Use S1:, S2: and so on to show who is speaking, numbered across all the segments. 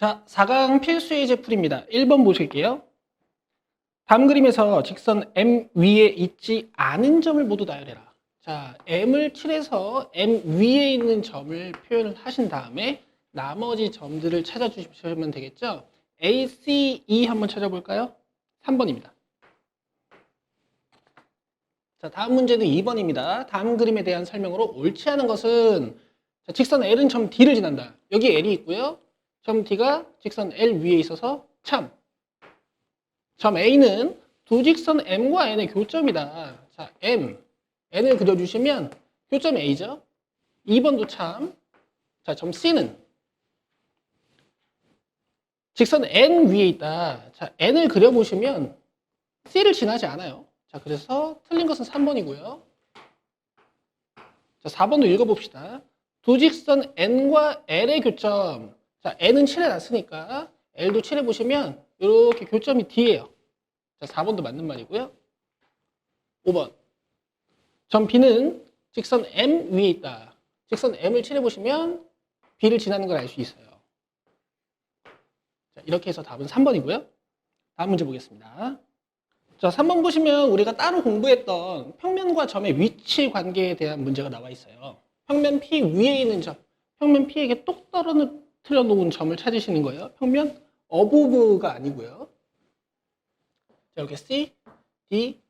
S1: 자, 4강 필수의 제풀입니다. 1번 보실게요. 다음 그림에서 직선 M 위에 있지 않은 점을 모두 나열해라. 자, M을 칠해서 M 위에 있는 점을 표현을 하신 다음에 나머지 점들을 찾아주시면 되겠죠? A, C, E 한번 찾아볼까요? 3번입니다. 자, 다음 문제는 2번입니다. 다음 그림에 대한 설명으로 옳지 않은 것은 자, 직선 L은 점 D를 지난다. 여기 L이 있고요. 점 D가 직선 L 위에 있어서 참. 점 A는 두 직선 M과 N의 교점이다. 자, M, N을 그려주시면 교점 A죠. 2번도 참. 자, 점 C는 직선 N 위에 있다. 자, N을 그려보시면 C를 지나지 않아요. 자, 그래서 틀린 것은 3번이고요. 자, 4번도 읽어봅시다. 두 직선 N과 L의 교점. 자, N은 칠해놨으니까 L도 칠해보시면 이렇게 교점이 D예요. 자, 4번도 맞는 말이고요. 5번. 점 B는 직선 M 위에 있다. 직선 M을 칠해보시면 B를 지나는 걸 알 수 있어요. 자, 이렇게 해서 답은 3번이고요. 다음 문제 보겠습니다. 자, 3번 보시면 우리가 따로 공부했던 평면과 점의 위치 관계에 대한 문제가 나와 있어요. 평면 P 위에 있는 점, 평면 P에게 똑 떨어뜨려 놓은 점을 찾으시는 거예요. 평면 어보브가 아니고요. 자, 이렇게 C, D,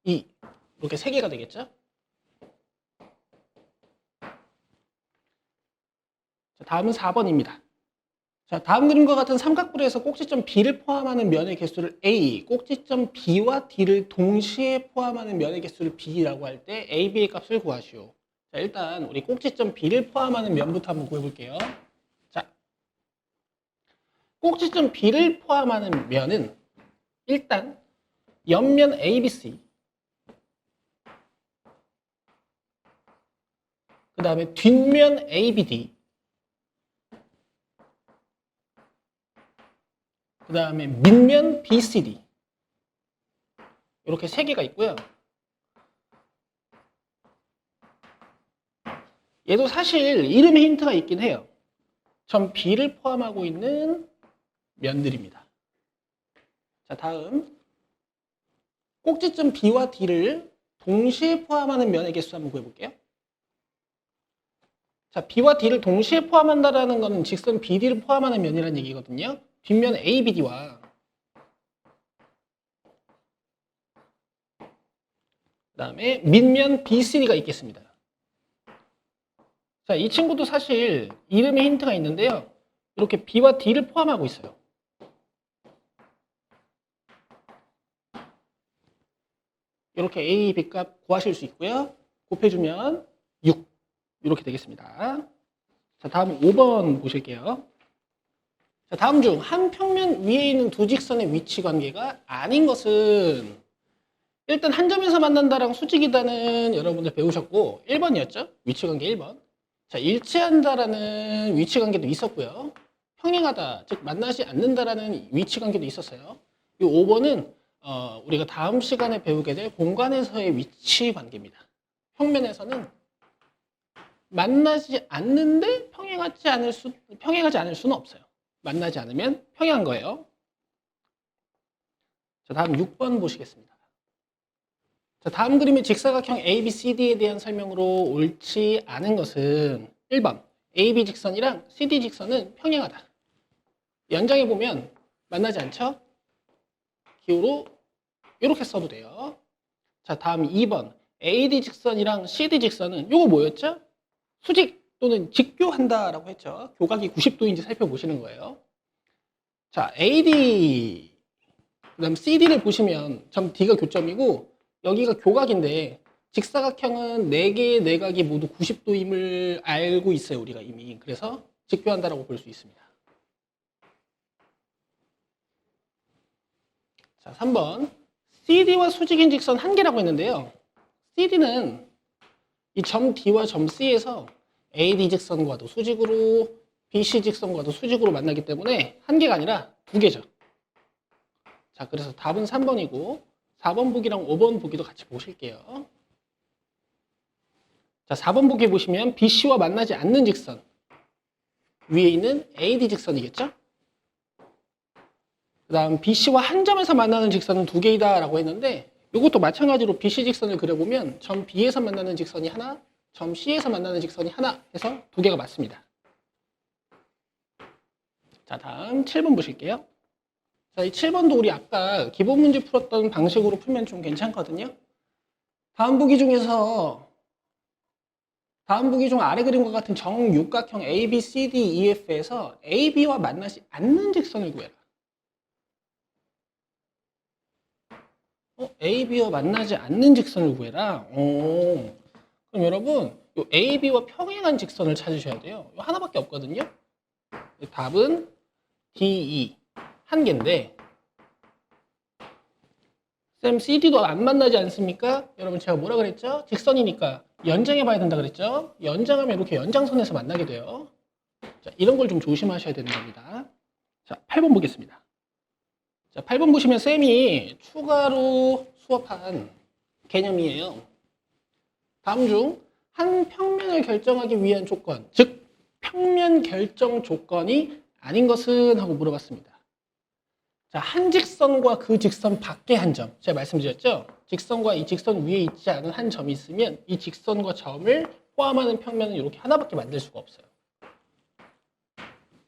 S1: E 이렇게 세 개가 되겠죠. 자, 다음은 4번입니다. 자, 다음 그림과 같은 삼각뿔에서 꼭지점 B를 포함하는 면의 개수를 A, 꼭지점 B와 D를 동시에 포함하는 면의 개수를 B라고 할 때 A, B의 값을 구하시오. 자, 일단 우리 꼭지점 B를 포함하는 면부터 한번 구해볼게요. 자, 꼭지점 B를 포함하는 면은 일단 옆면 ABC, 그 다음에 뒷면 ABD, 그 다음에 밑면 BCD 이렇게 세 개가 있고요. 얘도 사실 이름에 힌트가 있긴 해요. 점 B를 포함하고 있는 면들입니다. 자, 다음 꼭지점 B와 D를 동시에 포함하는 면의 개수 한번 구해볼게요. 자, B와 D를 동시에 포함한다는 것은 직선 BD를 포함하는 면이라는 얘기거든요. 뒷면 ABD와 그 다음에 밑면 BCD가 있겠습니다. 자, 이 친구도 사실 이름에 힌트가 있는데요. 이렇게 B와 D를 포함하고 있어요. 이렇게 A, B 값 구하실 수 있고요. 곱해주면 6 이렇게 되겠습니다. 자, 다음 5번 보실게요. 자, 다음 중 한 평면 위에 있는 두 직선의 위치 관계가 아닌 것은 일단 한 점에서 만난다랑 수직이다는 여러분들 배우셨고 1번이었죠? 위치 관계 1번. 자, 일치한다라는 위치 관계도 있었고요. 평행하다, 즉 만나지 않는다라는 위치 관계도 있었어요. 이 5번은 우리가 다음 시간에 배우게 될 공간에서의 위치 관계입니다. 평면에서는 만나지 않는데 평행하지 않을 수는 없어요. 만나지 않으면 평행한 거예요. 자, 다음 6번 보시겠습니다. 자, 다음 그림의 직사각형 ABCD에 대한 설명으로 옳지 않은 것은 1번 AB 직선이랑 CD 직선은 평행하다. 연장해 보면 만나지 않죠? 기호로 이렇게 써도 돼요. 자, 다음 2번 AD 직선이랑 CD 직선은 요거 뭐였죠? 수직 또는 직교한다라고 했죠. 교각이 90도인지 살펴보시는 거예요. 자, AD 그다음 CD를 보시면 점 D가 교점이고 여기가 교각인데 직사각형은 4개의 내각이 모두 90도임을 알고 있어요. 우리가 이미. 그래서 직교한다라고 볼 수 있습니다. 자, 3번 CD와 수직인 직선 한 개라고 했는데요. CD는 이 점 D와 점 C에서 AD 직선과도 수직으로 BC 직선과도 수직으로 만나기 때문에 한 개가 아니라 두 개죠. 자, 그래서 답은 3번이고 4번 보기랑 5번 보기도 같이 보실게요. 자, 4번 보기 보시면 BC와 만나지 않는 직선 위에 있는 AD 직선이겠죠? 그다음 BC와 한 점에서 만나는 직선은 두 개이다라고 했는데 이것도 마찬가지로 BC 직선을 그려보면 점 B에서 만나는 직선이 하나, 점 C에서 만나는 직선이 하나 해서 두 개가 맞습니다. 자, 다음 7번 보실게요. 자, 이 7번도 우리 아까 기본 문제 풀었던 방식으로 풀면 좀 괜찮거든요. 다음 보기 중 아래 그림과 같은 정육각형 ABCDEF에서 AB와 만나지 않는 직선을 구해라. AB와 만나지 않는 직선을 구해라. 그럼 여러분, 요 AB와 평행한 직선을 찾으셔야 돼요. 요 하나밖에 없거든요. 답은 DE 한 개인데, 쌤 CD도 안 만나지 않습니까? 여러분 제가 뭐라 그랬죠? 직선이니까 연장해 봐야 된다 그랬죠? 연장하면 이렇게 연장선에서 만나게 돼요. 자, 이런 걸 좀 조심하셔야 되는 겁니다. 자, 8번 보겠습니다. 자, 8번 보시면 쌤이 추가로 수업한 개념이에요. 다음 중 한 평면을 결정하기 위한 조건, 즉 평면 결정 조건이 아닌 것은 하고 물어봤습니다. 자, 한 직선과 그 직선 밖에 한 점. 제가 말씀드렸죠? 직선과 이 직선 위에 있지 않은 한 점이 있으면 이 직선과 점을 포함하는 평면은 이렇게 하나밖에 만들 수가 없어요.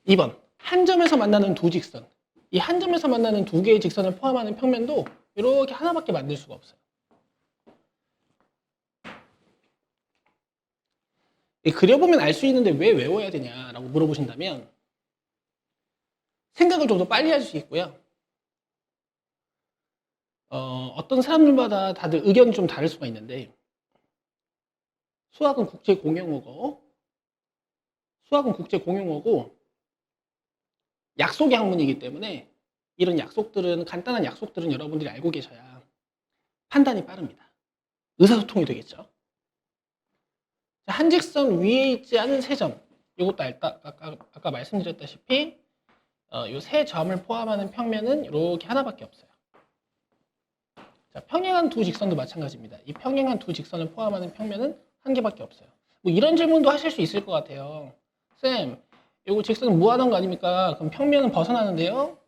S1: 2번, 한 점에서 만나는 두 직선. 이 한 점에서 만나는 두 개의 직선을 포함하는 평면도 이렇게 하나밖에 만들 수가 없어요. 그려보면 알 수 있는데 왜 외워야 되냐라고 물어보신다면 생각을 좀 더 빨리 할 수 있고요. 어떤 사람들마다 다들 의견이 좀 다를 수가 있는데 수학은 국제 공용어고 약속의 학문이기 때문에 이런 약속들은 간단한 약속들은 여러분들이 알고 계셔야 판단이 빠릅니다. 의사소통이 되겠죠. 한 직선 위에 있지 않은 세 점. 이것도 아까 말씀드렸다시피 이 세 점을 포함하는 평면은 이렇게 하나밖에 없어요. 자, 평행한 두 직선도 마찬가지입니다. 이 평행한 두 직선을 포함하는 평면은 한 개밖에 없어요. 뭐 이런 질문도 하실 수 있을 것 같아요. 쌤, 이거 직선은 무한한 거 아닙니까? 그럼 평면은 벗어나는데요?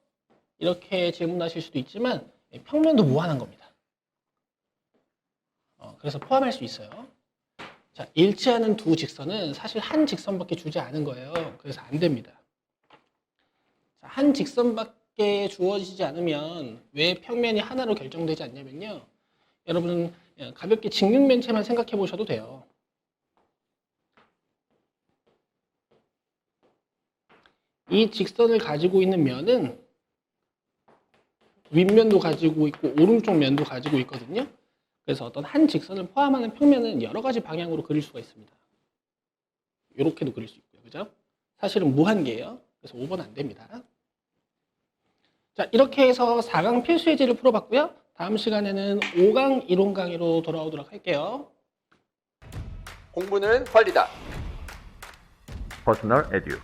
S1: 이렇게 질문하실 수도 있지만 평면도 무한한 겁니다. 그래서 포함할 수 있어요. 자, 일치하는 두 직선은 사실 한 직선밖에 주지 않은 거예요. 그래서 안 됩니다. 자, 한 직선밖에 주어지지 않으면 왜 평면이 하나로 결정되지 않냐면요. 여러분 가볍게 직육면체만 생각해 보셔도 돼요. 이 직선을 가지고 있는 면은 윗면도 가지고 있고 오른쪽 면도 가지고 있거든요. 그래서 어떤 한 직선을 포함하는 평면은 여러 가지 방향으로 그릴 수가 있습니다. 이렇게도 그릴 수 있고요. 그죠? 사실은 무한계예요. 그래서 5번 안 됩니다. 자, 이렇게 해서 4강 필수 예제를 풀어봤고요. 다음 시간에는 5강 이론 강의로 돌아오도록 할게요.
S2: 공부는 권리다.
S3: 퍼스널 에듀